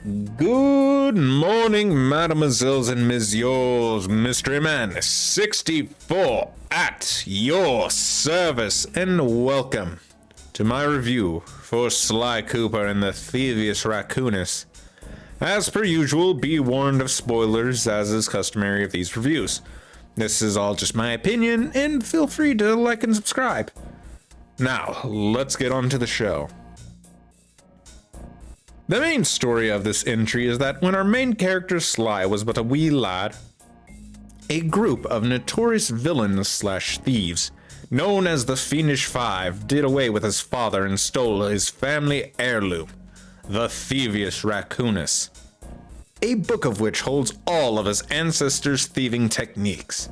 Good morning, mademoiselles and messieurs. Mystery Man 64 at your service, and welcome to my review for Sly Cooper and the Thievius Raccoonus. As per usual, be warned of spoilers, as is customary of these reviews. This is all just my opinion, and feel free to like and subscribe. Now, let's get on to the show. The main story of this entry is that when our main character Sly was but a wee lad, a group of notorious villains/thieves, known as the Fiendish Five, did away with his father and stole his family heirloom, the Thievius Raccoonus, a book of which holds all of his ancestors' thieving techniques.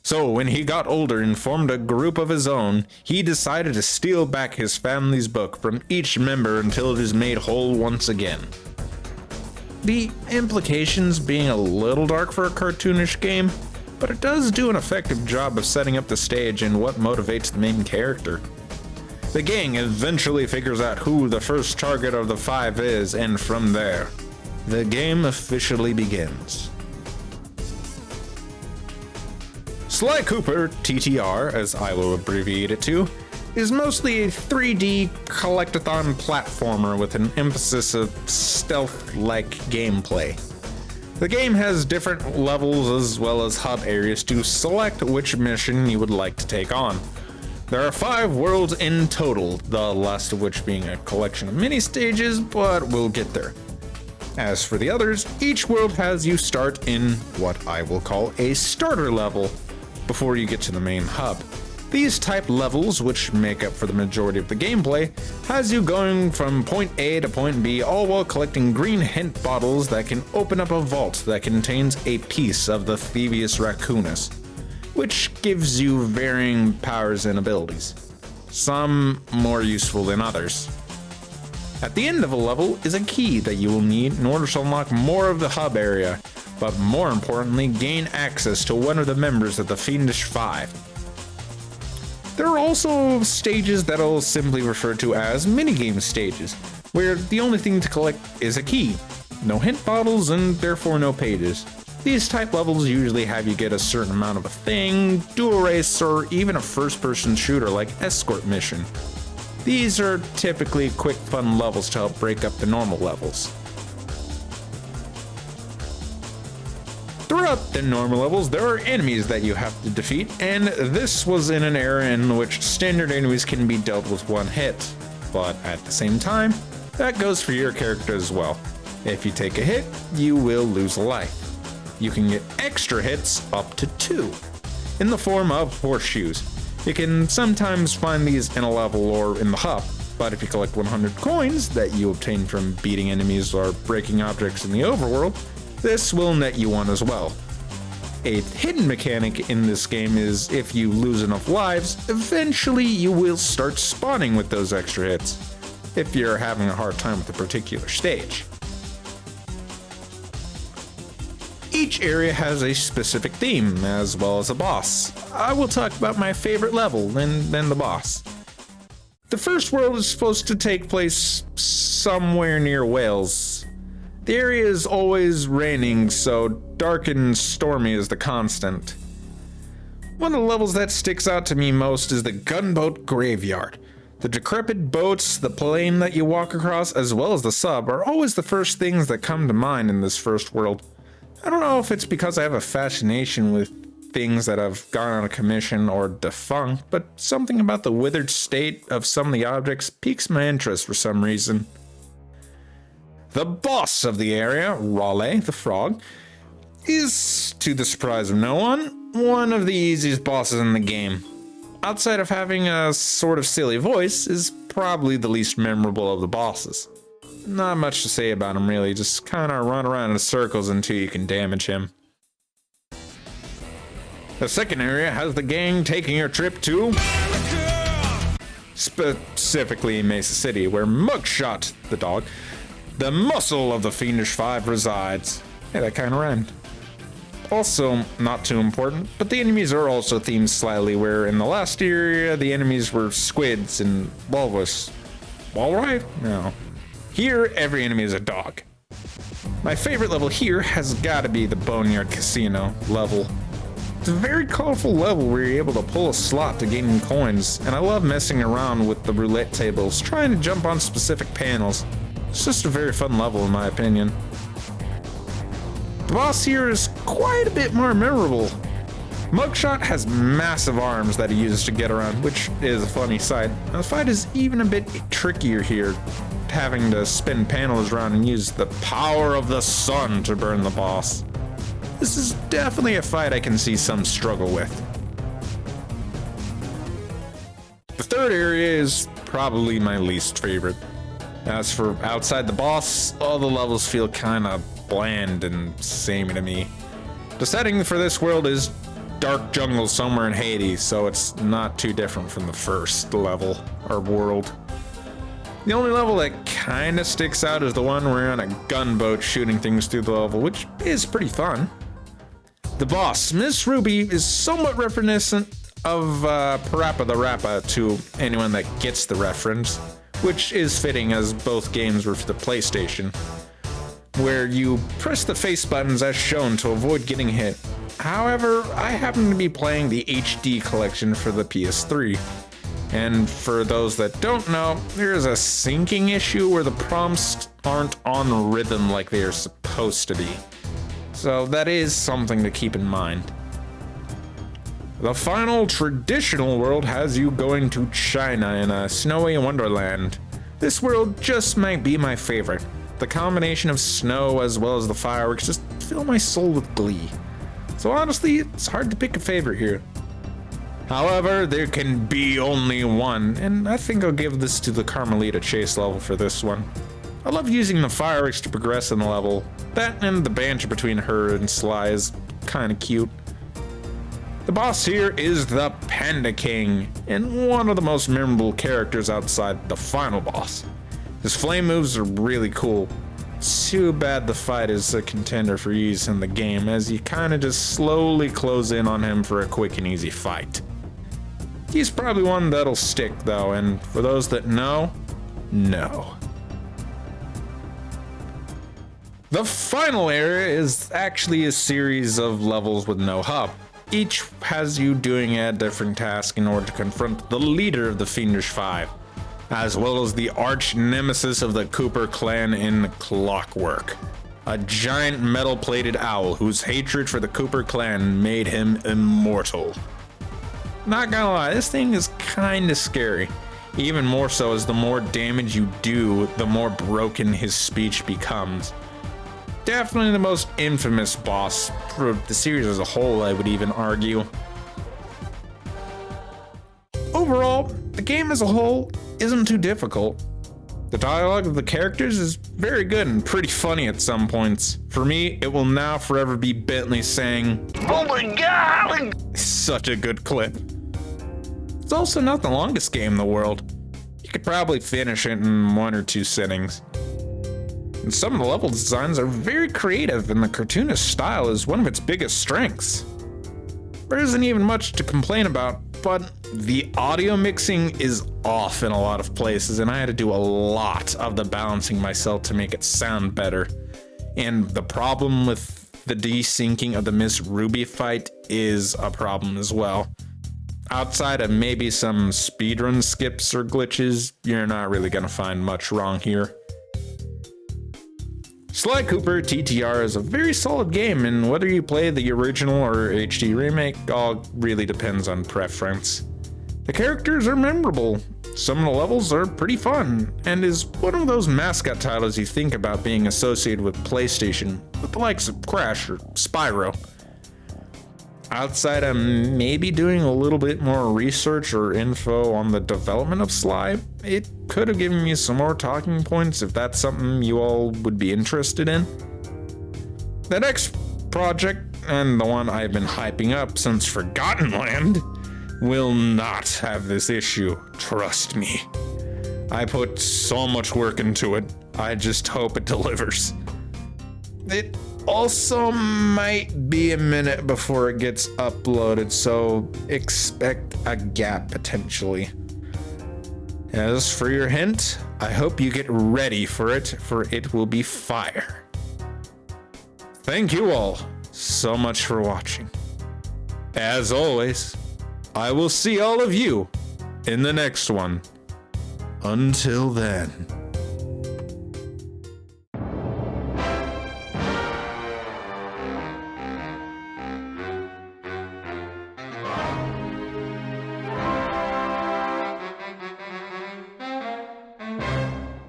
So when he got older and formed a group of his own, he decided to steal back his family's book from each member until it is made whole once again. The implications being a little dark for a cartoonish game, but it does do an effective job of setting up the stage and what motivates the main character. The gang eventually figures out who the first target of the five is, and from there, the game officially begins. Sly Cooper, TTR, as I will abbreviate it to, is mostly a 3D collectathon platformer with an emphasis of stealth-like gameplay. The game has different levels as well as hub areas to select which mission you would like to take on. There are 5 worlds in total, the last of which being a collection of mini-stages, but we'll get there. As for the others, each world has you start in what I will call a starter level before you get to the main hub. These type levels, which make up for the majority of the gameplay, has you going from point A to point B, all while collecting green hint bottles that can open up a vault that contains a piece of the Thievius Raccoonus, which gives you varying powers and abilities, some more useful than others. At the end of a level is a key that you will need in order to unlock more of the hub area, but more importantly, gain access to one of the members of the Fiendish Five. There are also stages that I'll simply refer to as minigame stages, where the only thing to collect is a key. No hint bottles and therefore no pages. These type levels usually have you get a certain amount of a thing, do a race, or even a first-person shooter like Escort Mission. These are typically quick fun levels to help break up the normal levels. Throughout the normal levels, there are enemies that you have to defeat, and this was in an era in which standard enemies can be dealt with one hit. But at the same time, that goes for your character as well. If you take a hit, you will lose a life. You can get extra hits up to 2, in the form of horseshoes. You can sometimes find these in a level or in the hub, but if you collect 100 coins that you obtain from beating enemies or breaking objects in the overworld, this will net you one as well. A hidden mechanic in this game is if you lose enough lives, eventually you will start spawning with those extra hits, if you're having a hard time with a particular stage. Each area has a specific theme, as well as a boss. I will talk about my favorite level, and then the boss. The first world is supposed to take place somewhere near Wales. The area is always raining, so dark and stormy is the constant. One of the levels that sticks out to me most is the Gunboat Graveyard. The decrepit boats, the plane that you walk across, as well as the sub, are always the first things that come to mind in this first world. I don't know if it's because I have a fascination with things that have gone out of commission or defunct, but something about the withered state of some of the objects piques my interest for some reason. The boss of the area, Raleigh the Frog, is, to the surprise of no one of the easiest bosses in the game. Outside of having a sort of silly voice, is probably the least memorable of the bosses. Not much to say about him really, just kinda run around in circles until you can damage him. The second area has the gang taking a trip to America! Specifically Mesa City, where Mugshot, the dog, the muscle of the Fiendish Five, resides. Hey, that kinda rhymed. Also, not too important, but the enemies are also themed slightly, where in the last area, the enemies were squids and walrus. Walrus? No. Here, every enemy is a dog. My favorite level here has got to be the Boneyard Casino level. It's a very colorful level where you're able to pull a slot to gain coins, and I love messing around with the roulette tables, trying to jump on specific panels. It's just a very fun level in my opinion. The boss here is quite a bit more memorable. Mugshot has massive arms that he uses to get around, which is a funny sight. The fight is even a bit trickier here, having to spin panels around and use the power of the sun to burn the boss. This is definitely a fight I can see some struggle with. The third area is probably my least favorite. As for outside the boss, all the levels feel kinda bland and samey to me. The setting for this world is dark jungle somewhere in Hades, so it's not too different from the first level or world. The only level that kinda sticks out is the one where you're on a gunboat shooting things through the level, which is pretty fun. The boss, Miss Ruby, is somewhat reminiscent of Parappa the Rapper to anyone that gets the reference, which is fitting as both games were for the PlayStation, where you press the face buttons as shown to avoid getting hit. However, I happen to be playing the HD collection for the PS3. And for those that don't know, there is a syncing issue where the prompts aren't on rhythm like they are supposed to be. So that is something to keep in mind. The final traditional world has you going to China in a snowy wonderland. This world just might be my favorite. The combination of snow as well as the fireworks just fill my soul with glee. So honestly, it's hard to pick a favorite here. However, there can be only one, and I think I'll give this to the Carmelita Chase level for this one. I love using the fireworks to progress in the level. That and the banter between her and Sly is kinda cute. The boss here is the Panda King, and one of the most memorable characters outside the final boss. His flame moves are really cool. Too bad the fight is a contender for use in the game, as you kinda just slowly close in on him for a quick and easy fight. He's probably one that'll stick though, and for those that know, no. The final area is actually a series of levels with no hub. Each has you doing a different task in order to confront the leader of the Fiendish Five, as well as the arch nemesis of the Cooper clan in Clockwork, a giant metal-plated owl whose hatred for the Cooper clan made him immortal. Not gonna lie, this thing is kinda scary. Even more so as the more damage you do, the more broken his speech becomes. Definitely the most infamous boss for the series as a whole, I would even argue. Overall, the game as a whole isn't too difficult. The dialogue of the characters is very good and pretty funny at some points. For me, it will now forever be Bentley saying, "Oh my god!" Such a good clip. It's also not the longest game in the world. You could probably finish it in 1 or 2 sittings. And some of the level designs are very creative, and the cartoonish style is one of its biggest strengths. There isn't even much to complain about, but the audio mixing is off in a lot of places, and I had to do a lot of the balancing myself to make it sound better. And the problem with the desyncing of the Miss Ruby fight is a problem as well. Outside of maybe some speedrun skips or glitches, you're not really gonna find much wrong here. Sly Cooper TTR is a very solid game, and whether you play the original or HD remake, all really depends on preference. The characters are memorable, some of the levels are pretty fun, and is one of those mascot titles you think about being associated with PlayStation, with the likes of Crash or Spyro. Outside of maybe doing a little bit more research or info on the development of Sly, it could have given me some more talking points if that's something you all would be interested in. The next project, and the one I've been hyping up since Forgotten Land, will not have this issue, trust me. I put so much work into it, I just hope it delivers. It also might be a minute before it gets uploaded, so expect a gap potentially. As for your hint, I hope you get ready for it will be fire. thank you all so much for watching. As always, I will see all of you in the next one. Until then.